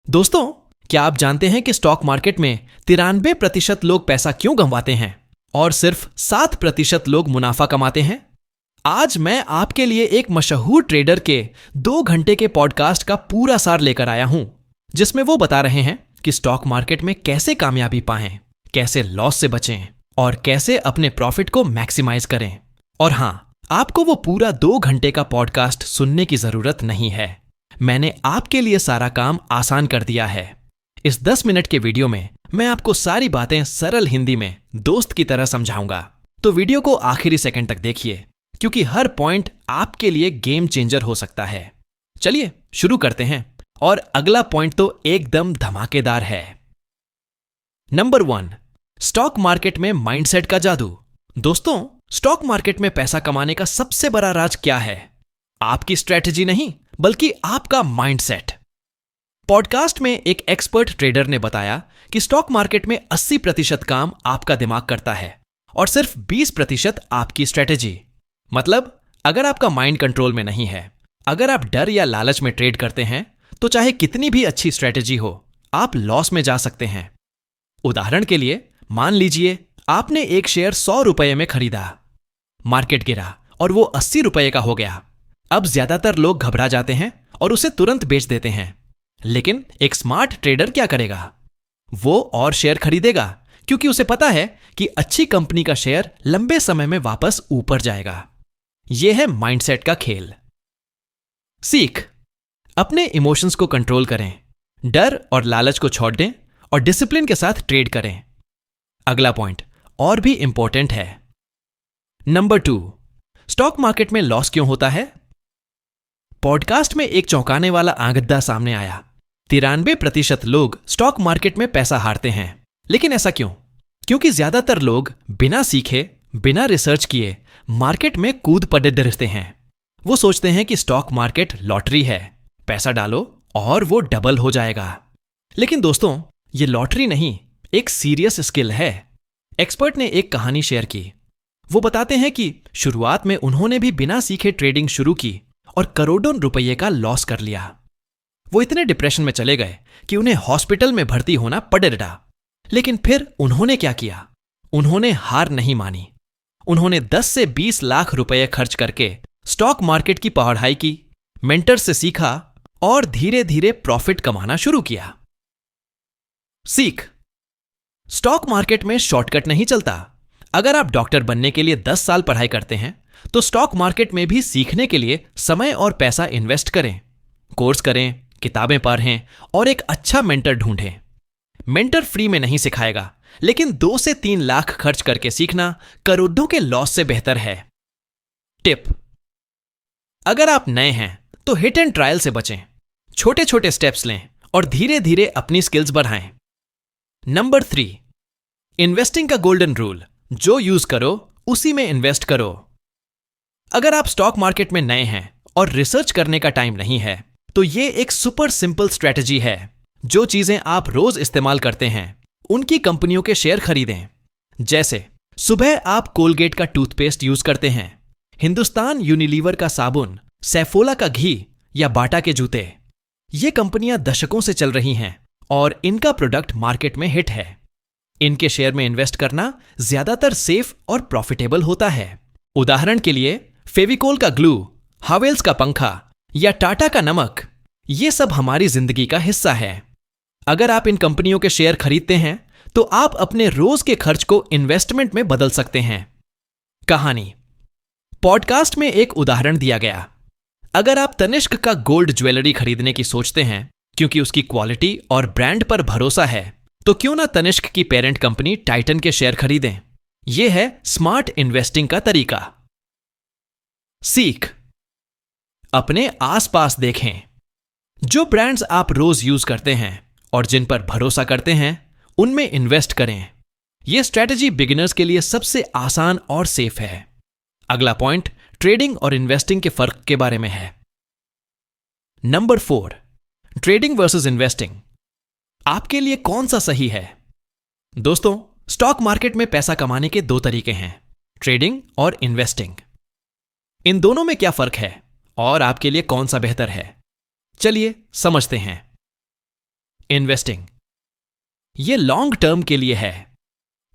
दोस्तों, क्या आप जानते हैं कि स्टॉक मार्केट में 93% लोग पैसा क्यों गंवाते हैं और सिर्फ 7% लोग मुनाफा कमाते हैं? आज मैं आपके लिए एक मशहूर ट्रेडर के 2 घंटे के पॉडकास्ट का पूरा सार लेकर आया हूं, जिसमें वो बता रहे हैं कि स्टॉक मार्केट में कैसे कामयाबी पाएं, कैसे लॉस से बचें और कैसे अपने प्रॉफिट को मैक्सिमाइज करें। और हां, आपको वो पूरा 2 घंटे का पॉडकास्ट सुनने की जरूरत नहीं है। मैंने आपके लिए सारा काम आसान कर दिया है। इस 10 मिनट के वीडियो में मैं आपको सारी बातें सरल हिंदी में दोस्त की तरह समझाऊंगा। तो वीडियो को आखिरी सेकंड तक देखिए, क्योंकि हर पॉइंट आपके लिए गेम चेंजर हो सकता है। चलिए शुरू करते हैं। और अगला पॉइंट तो एकदम धमाकेदार है। नंबर 1, स्टॉक मार्केट में माइंडसेट का जादू। दोस्तों, स्टॉक मार्केट में पैसा कमाने का सबसे बड़ा राज क्या है? आपकी स्ट्रेटजी नहीं, बल्कि आपका माइंडसेट। पॉडकास्ट में एक एक्सपर्ट ट्रेडर ने बताया कि स्टॉक मार्केट में 80% काम आपका दिमाग करता है और सिर्फ 20% आपकी स्ट्रेटजी। मतलब, अगर आपका माइंड कंट्रोल में नहीं है, अगर आप डर या लालच में ट्रेड करते हैं, तो चाहे कितनी भी अच्छी स्ट्रेटजी हो, आप लॉस में जा सकते हैं। उदाहरण के लिए, मान लीजिए आपने एक शेयर 100 रुपए में खरीदा, मार्केट गिरा और वो 80 रुपए का हो गया। अब ज्यादातर लोग घबरा जाते हैं और उसे तुरंत बेच देते हैं। लेकिन एक स्मार्ट ट्रेडर क्या करेगा? वो और शेयर खरीदेगा, क्योंकि उसे पता है कि अच्छी कंपनी का शेयर लंबे समय में वापस ऊपर जाएगा। यह है माइंडसेट का खेल। सीख, अपने इमोशंस को कंट्रोल करें, डर और लालच को छोड़ दें और डिसिप्लिन के साथ ट्रेड करें। अगला पॉइंट और भी इंपॉर्टेंट है। नंबर 2, स्टॉक मार्केट में लॉस क्यों होता है? पॉडकास्ट में एक चौंकाने वाला आंकड़ा सामने आया। 93% लोग स्टॉक मार्केट में पैसा हारते हैं। लेकिन ऐसा क्यों? क्योंकि ज्यादातर लोग बिना सीखे, बिना रिसर्च किए मार्केट में कूद पड़े डरते हैं। वो सोचते हैं कि स्टॉक मार्केट लॉटरी है, पैसा डालो और वो डबल हो जाएगा। लेकिन दोस्तों, ये लॉटरी नहीं, एक सीरियस स्किल है। एक्सपर्ट ने एक कहानी शेयर की। वो बताते हैं कि शुरुआत में उन्होंने भी बिना सीखे ट्रेडिंग शुरू की और करोड़ों रुपये का लॉस कर लिया। वो इतने डिप्रेशन में चले गए कि उन्हें हॉस्पिटल में भर्ती होना पड़ेगा। लेकिन फिर उन्होंने क्या किया? उन्होंने हार नहीं मानी। उन्होंने 10 से 20 लाख रुपए खर्च करके स्टॉक मार्केट की पढ़ाई की, मेंटर से सीखा और धीरे धीरे प्रॉफिट कमाना शुरू किया। सीख, स्टॉक मार्केट में शॉर्टकट नहीं चलता। अगर आप डॉक्टर बनने के लिए 10 साल पढ़ाई करते हैं, तो स्टॉक मार्केट में भी सीखने के लिए समय और पैसा इन्वेस्ट करें। कोर्स करें, किताबें पढ़ें और एक अच्छा मेंटर ढूंढें। मेंटर फ्री में नहीं सिखाएगा, लेकिन 2 से 3 लाख खर्च करके सीखना करोड़ों के लॉस से बेहतर है। टिप, अगर आप नए हैं तो हिट एंड ट्रायल से बचें। छोटे छोटे स्टेप्स लें और धीरे धीरे अपनी स्किल्स बढ़ाएं। नंबर 3, इन्वेस्टिंग का गोल्डन रूल। जो यूज करो उसी में इन्वेस्ट करो। अगर आप स्टॉक मार्केट में नए हैं और रिसर्च करने का टाइम नहीं है, तो ये एक सुपर सिंपल स्ट्रेटजी है। जो चीजें आप रोज इस्तेमाल करते हैं, उनकी कंपनियों के शेयर खरीदें। जैसे सुबह आप कोलगेट का टूथपेस्ट यूज करते हैं, हिंदुस्तान यूनिलीवर का साबुन, सैफोला का घी या बाटा के जूते। ये कंपनियां दशकों से चल रही हैं और इनका प्रोडक्ट मार्केट में हिट है। इनके शेयर में इन्वेस्ट करना ज्यादातर सेफ और प्रॉफिटेबल होता है। उदाहरण के लिए, फेविकोल का ग्लू, हावेल्स का पंखा या टाटा का नमक, ये सब हमारी जिंदगी का हिस्सा है। अगर आप इन कंपनियों के शेयर खरीदते हैं, तो आप अपने रोज के खर्च को इन्वेस्टमेंट में बदल सकते हैं। कहानी, पॉडकास्ट में एक उदाहरण दिया गया। अगर आप तनिष्क का गोल्ड ज्वेलरी खरीदने की सोचते हैं, क्योंकि उसकी क्वालिटी और ब्रांड पर भरोसा है, तो क्यों ना तनिष्क की पेरेंट कंपनी टाइटन के शेयर खरीदें। यह है स्मार्ट इन्वेस्टिंग का तरीका। सीख, अपने आसपास देखें। जो ब्रांड्स आप रोज यूज करते हैं और जिन पर भरोसा करते हैं, उनमें इन्वेस्ट करें। यह स्ट्रेटजी बिगिनर्स के लिए सबसे आसान और सेफ है। अगला पॉइंट ट्रेडिंग और इन्वेस्टिंग के फर्क के बारे में है। Number 4, trading versus investing. आपके लिए कौन सा सही है? दोस्तों, स्टॉक मार्केट में पैसा कमाने के 2 तरीके हैं, ट्रेडिंग और इन्वेस्टिंग। इन दोनों में क्या फर्क है और आपके लिए कौन सा बेहतर है? चलिए समझते हैं। इन्वेस्टिंग ये लॉन्ग टर्म के लिए है।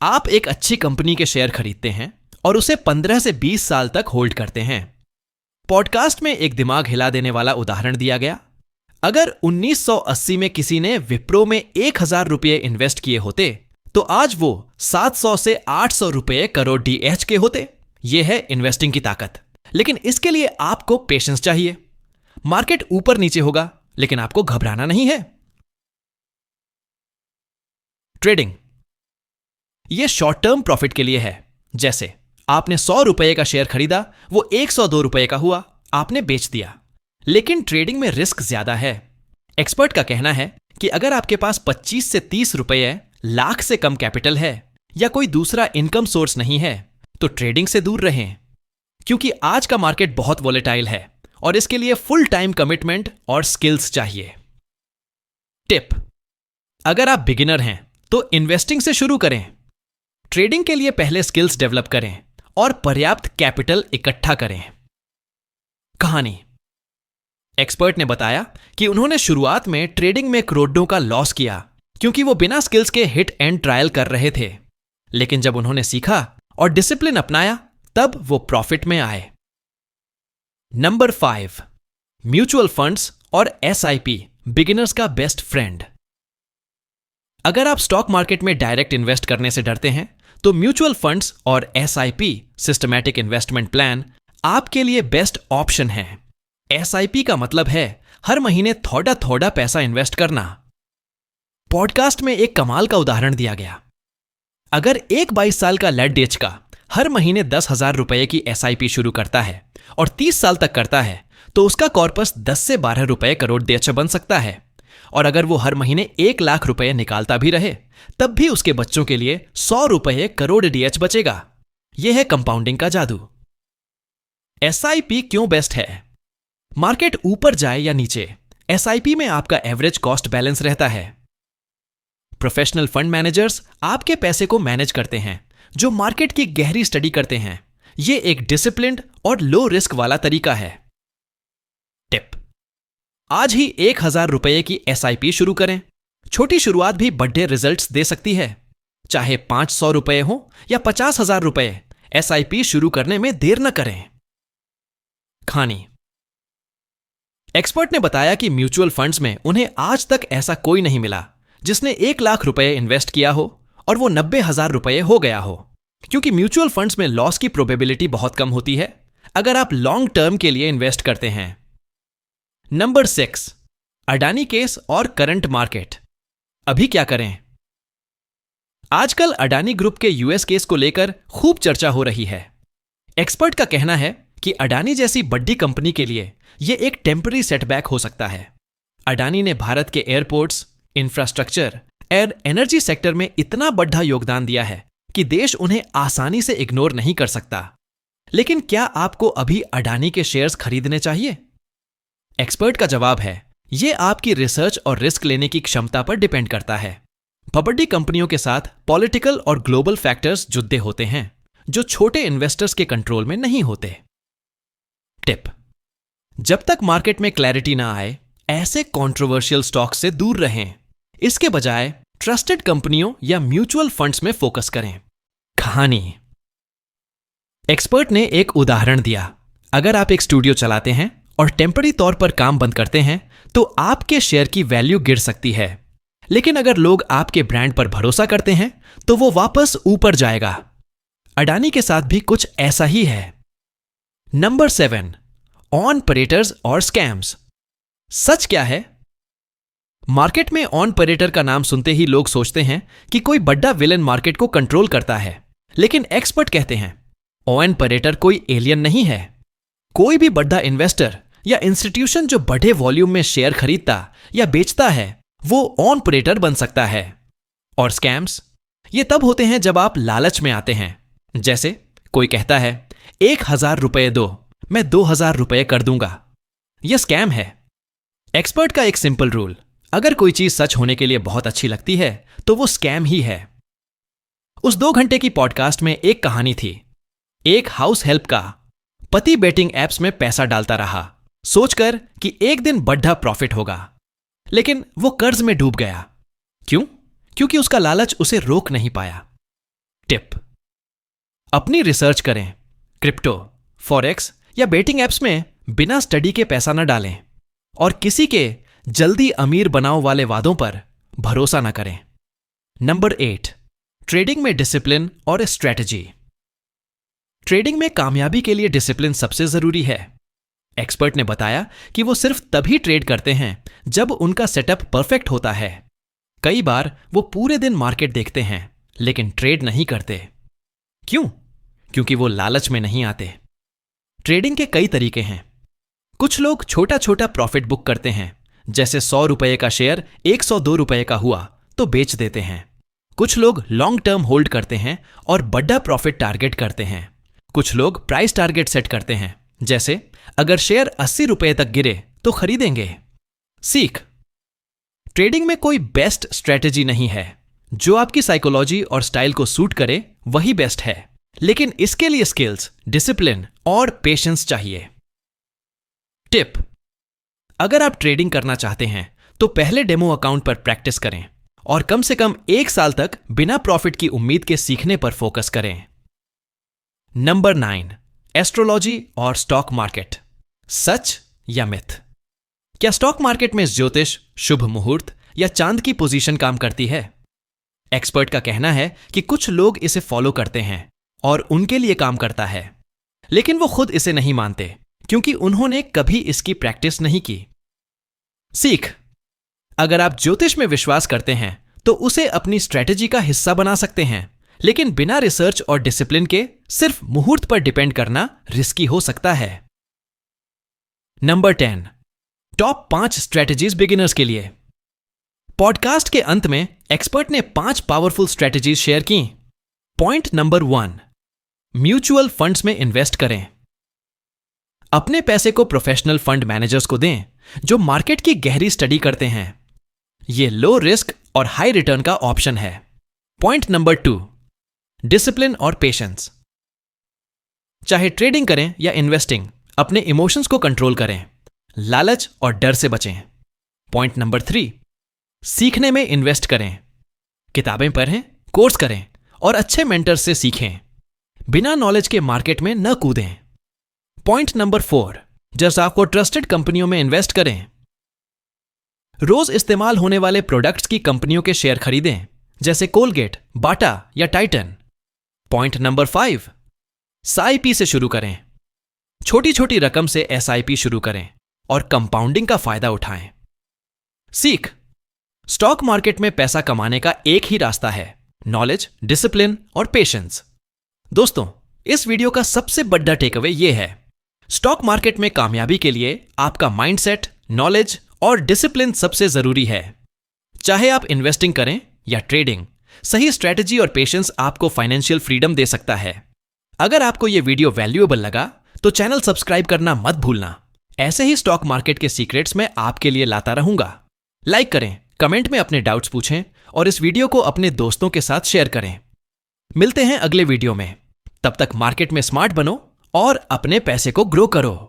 आप एक अच्छी कंपनी के शेयर खरीदते हैं और उसे 15 से 20 साल तक होल्ड करते हैं। पॉडकास्ट में एक दिमाग हिला देने वाला उदाहरण दिया गया। अगर 1980 में किसी ने विप्रो में 1000 रुपये इन्वेस्ट किए होते तो आज वो 700 से 800 रुपये करोड़ DH के होते। यह है इन्वेस्टिंग की ताकत। लेकिन इसके लिए आपको पेशेंस चाहिए। मार्केट ऊपर नीचे होगा, लेकिन आपको घबराना नहीं है। ट्रेडिंग यह शॉर्ट टर्म प्रॉफिट के लिए है। जैसे आपने 100 रुपये का शेयर खरीदा, वो 102 रुपये का हुआ, आपने बेच दिया। लेकिन ट्रेडिंग में रिस्क ज्यादा है। एक्सपर्ट का कहना है कि अगर आपके पास 25 से 30 रुपये लाख से कम कैपिटल है या कोई दूसरा इनकम सोर्स नहीं है तो ट्रेडिंग से दूर रहें, क्योंकि आज का मार्केट बहुत वोलेटाइल है और इसके लिए फुल टाइम कमिटमेंट और स्किल्स चाहिए। टिप: अगर आप बिगिनर हैं तो इन्वेस्टिंग से शुरू करें। ट्रेडिंग के लिए पहले स्किल्स डेवलप करें और पर्याप्त कैपिटल इकट्ठा करें। कहानी: एक्सपर्ट ने बताया कि उन्होंने शुरुआत में ट्रेडिंग में करोड़ों का लॉस किया क्योंकि वो बिना स्किल्स के हिट एंड ट्रायल कर रहे थे। लेकिन जब उन्होंने सीखा और डिसिप्लिन अपनाया तब वो प्रॉफिट में आए। नंबर 5, म्यूचुअल फंड्स और SIP बिगिनर्स का बेस्ट फ्रेंड। अगर आप स्टॉक मार्केट में डायरेक्ट इन्वेस्ट करने से डरते हैं तो म्यूचुअल फंड्स और SIP सिस्टमैटिक इन्वेस्टमेंट प्लान आपके लिए बेस्ट ऑप्शन है। SIP का मतलब है हर महीने थोड़ा थोड़ा पैसा इन्वेस्ट करना। पॉडकास्ट में एक कमाल का उदाहरण दिया गया। अगर एक 22 साल का लेड का हर महीने 10,000 रुपए की SIP शुरू करता है और 30 साल तक करता है तो उसका कॉर्पस 10 से 12 रुपए करोड़ DH बन सकता है। और अगर वो हर महीने 1 लाख रुपए निकालता भी रहे तब भी उसके बच्चों के लिए 100 रुपए करोड़ DH बचेगा। यह है कंपाउंडिंग का जादू। SIP क्यों बेस्ट है? मार्केट ऊपर जाए या नीचे, SIP में आपका एवरेज कॉस्ट बैलेंस रहता है। प्रोफेशनल फंड मैनेजर्स आपके पैसे को मैनेज करते हैं जो मार्केट की गहरी स्टडी करते हैं। यह एक डिसिप्लिन्ड और लो रिस्क वाला तरीका है। टिप: आज ही 1000 रुपये की SIP शुरू करें। छोटी शुरुआत भी बड़े रिजल्ट्स दे सकती है। चाहे 500 रुपये हो या 50,000 रुपये, SIP शुरू करने में देर न करें। कहानी: एक्सपर्ट ने बताया कि म्यूचुअल फंड्स में उन्हें आज तक ऐसा कोई नहीं मिला जिसने 1 लाख रुपए इन्वेस्ट किया हो और वो 90,000 रुपये हो गया हो, क्योंकि म्यूचुअल फंड्स में लॉस की प्रोबेबिलिटी बहुत कम होती है अगर आप लॉन्ग टर्म के लिए इन्वेस्ट करते हैं। नंबर 6, अडानी केस और करंट मार्केट। अभी क्या करें? आजकल अडानी ग्रुप के US केस को लेकर खूब चर्चा हो रही है। एक्सपर्ट का कहना है कि अडानी जैसी बड़ी कंपनी के लिए यह एक टेम्पररी सेटबैक हो सकता है। अडानी ने भारत के एयरपोर्ट्स, इंफ्रास्ट्रक्चर और एनर्जी सेक्टर में इतना बड़ा योगदान दिया है कि देश उन्हें आसानी से इग्नोर नहीं कर सकता। लेकिन क्या आपको अभी अडानी के शेयर्स खरीदने चाहिए? एक्सपर्ट का जवाब है, यह आपकी रिसर्च और रिस्क लेने की क्षमता पर डिपेंड करता है। बड़ी कंपनियों के साथ पॉलिटिकल और ग्लोबल फैक्टर्स जुड़े होते हैं जो छोटे इन्वेस्टर्स के कंट्रोल में नहीं होते। टिप: जब तक मार्केट में क्लैरिटी ना आए ऐसे कंट्रोवर्शियल स्टॉक से दूर रहें। इसके बजाय ट्रस्टेड कंपनियों या म्यूचुअल फंड्स में फोकस करें। कहानी: एक्सपर्ट ने एक उदाहरण दिया। अगर आप एक स्टूडियो चलाते हैं और टेम्पररी तौर पर काम बंद करते हैं तो आपके शेयर की वैल्यू गिर सकती है। लेकिन अगर लोग आपके ब्रांड पर भरोसा करते हैं तो वो वापस ऊपर जाएगा। अडानी के साथ भी कुछ ऐसा ही है। नंबर 7, ऑन-परेटर्स और स्कैम्स। सच क्या है? मार्केट में ऑन-परेटर का नाम सुनते ही लोग सोचते हैं कि कोई बड़ा विलेन मार्केट को कंट्रोल करता है। लेकिन एक्सपर्ट कहते हैं ऑन-परेटर कोई एलियन नहीं है। कोई भी बड़ा इन्वेस्टर या इंस्टीट्यूशन जो बड़े वॉल्यूम में शेयर खरीदता या बेचता है वो ऑन-परेटर बन सकता है। और स्कैम्स ये तब होते हैं जब आप लालच में आते हैं। जैसे कोई कहता है 1,000 रुपये दो, मैं 2,000 रुपये कर दूंगा। यह स्कैम है। एक्सपर्ट का एक सिंपल रूल, अगर कोई चीज सच होने के लिए बहुत अच्छी लगती है तो वो स्कैम ही है। उस 2 घंटे की पॉडकास्ट में एक कहानी थी। एक हाउस हेल्प का पति बेटिंग एप्स में पैसा डालता रहा सोचकर कि एक दिन बड़ा प्रॉफिट होगा। लेकिन वो कर्ज में डूब गया। क्यों? क्योंकि उसका लालच उसे रोक नहीं पाया। टिप: अपनी रिसर्च करें। क्रिप्टो, फॉरेक्स या बेटिंग एप्स में बिना स्टडी के पैसा न डालें और किसी के जल्दी अमीर बनाओ वाले वादों पर भरोसा न करें। नंबर 8, ट्रेडिंग में डिसिप्लिन और स्ट्रेटजी। ट्रेडिंग में कामयाबी के लिए डिसिप्लिन सबसे जरूरी है। एक्सपर्ट ने बताया कि वो सिर्फ तभी ट्रेड करते हैं जब उनका सेटअप परफेक्ट होता है। कई बार वो पूरे दिन मार्केट देखते हैं लेकिन ट्रेड नहीं करते। क्यों? क्योंकि वो लालच में नहीं आते। ट्रेडिंग के कई तरीके हैं। कुछ लोग छोटा छोटा प्रॉफिट बुक करते हैं, जैसे 100 रुपए का शेयर 102 रुपए का हुआ तो बेच देते हैं। कुछ लोग लॉन्ग टर्म होल्ड करते हैं और बड़ा प्रॉफिट टारगेट करते हैं। कुछ लोग प्राइस टारगेट सेट करते हैं, जैसे अगर शेयर 80 रुपए तक गिरे तो खरीदेंगे। सीख: ट्रेडिंग में कोई बेस्ट स्ट्रेटेजी नहीं है। जो आपकी साइकोलॉजी और स्टाइल को सूट करे वही बेस्ट है, लेकिन इसके लिए स्किल्स, डिसिप्लिन और पेशेंस चाहिए। टिप: अगर आप ट्रेडिंग करना चाहते हैं तो पहले डेमो अकाउंट पर प्रैक्टिस करें और कम से कम 1 साल तक बिना प्रॉफिट की उम्मीद के सीखने पर फोकस करें। नंबर 9, एस्ट्रोलॉजी और स्टॉक मार्केट। सच या मिथ? क्या स्टॉक मार्केट में ज्योतिष, शुभ मुहूर्त या चांद की पोजीशन काम करती है? एक्सपर्ट का कहना है कि कुछ लोग इसे फॉलो करते हैं और उनके लिए काम करता है, लेकिन वो खुद इसे नहीं मानते क्योंकि उन्होंने कभी इसकी प्रैक्टिस नहीं की। सीख: अगर आप ज्योतिष में विश्वास करते हैं तो उसे अपनी स्ट्रेटेजी का हिस्सा बना सकते हैं, लेकिन बिना रिसर्च और डिसिप्लिन के सिर्फ मुहूर्त पर डिपेंड करना रिस्की हो सकता है। नंबर 10, टॉप 5 स्ट्रेटेजीज बिगिनर्स के लिए। पॉडकास्ट के अंत में एक्सपर्ट ने 5 पावरफुल स्ट्रेटेजीज शेयर की। पॉइंट नंबर 1, म्यूचुअल फंड्स में इन्वेस्ट करें। अपने पैसे को प्रोफेशनल फंड मैनेजर्स को दें जो मार्केट की गहरी स्टडी करते हैं। यह लो रिस्क और हाई रिटर्न का ऑप्शन है। पॉइंट नंबर 2, डिसिप्लिन और पेशेंस। चाहे ट्रेडिंग करें या इन्वेस्टिंग, अपने इमोशंस को कंट्रोल करें। लालच और डर से बचें। पॉइंट नंबर 3, सीखने में इन्वेस्ट करें। किताबें पढ़ें, कोर्स करें और अच्छे मेंटर से सीखें। बिना नॉलेज के मार्केट में न कूदें। पॉइंट नंबर 4, जैसे आपको ट्रस्टेड कंपनियों में इन्वेस्ट करें। रोज इस्तेमाल होने वाले प्रोडक्ट्स की कंपनियों के शेयर खरीदें, जैसे कोलगेट, बाटा या टाइटन। पॉइंट नंबर 5, SIP से शुरू करें। छोटी छोटी रकम से SIP शुरू करें और कंपाउंडिंग का फायदा उठाएं। सीख: स्टॉक मार्केट में पैसा कमाने का एक ही रास्ता है, नॉलेज, डिसिप्लिन और पेशेंस। दोस्तों, इस वीडियो का सबसे बड़ा टेकअवे यह है, स्टॉक मार्केट में कामयाबी के लिए आपका माइंडसेट, नॉलेज और डिसिप्लिन सबसे जरूरी है। चाहे आप इन्वेस्टिंग करें या ट्रेडिंग, सही स्ट्रेटजी और पेशेंस आपको फाइनेंशियल फ्रीडम दे सकता है। अगर आपको यह वीडियो वैल्यूएबल लगा तो चैनल सब्सक्राइब करना मत भूलना। ऐसे ही स्टॉक मार्केट के सीक्रेट्स मैं आपके लिए लाता रहूंगा। लाइक करें, कमेंट में अपने डाउट्स पूछें और इस वीडियो को अपने दोस्तों के साथ शेयर करें। मिलते हैं अगले वीडियो में। तब तक मार्केट में स्मार्ट बनो और अपने पैसे को ग्रो करो।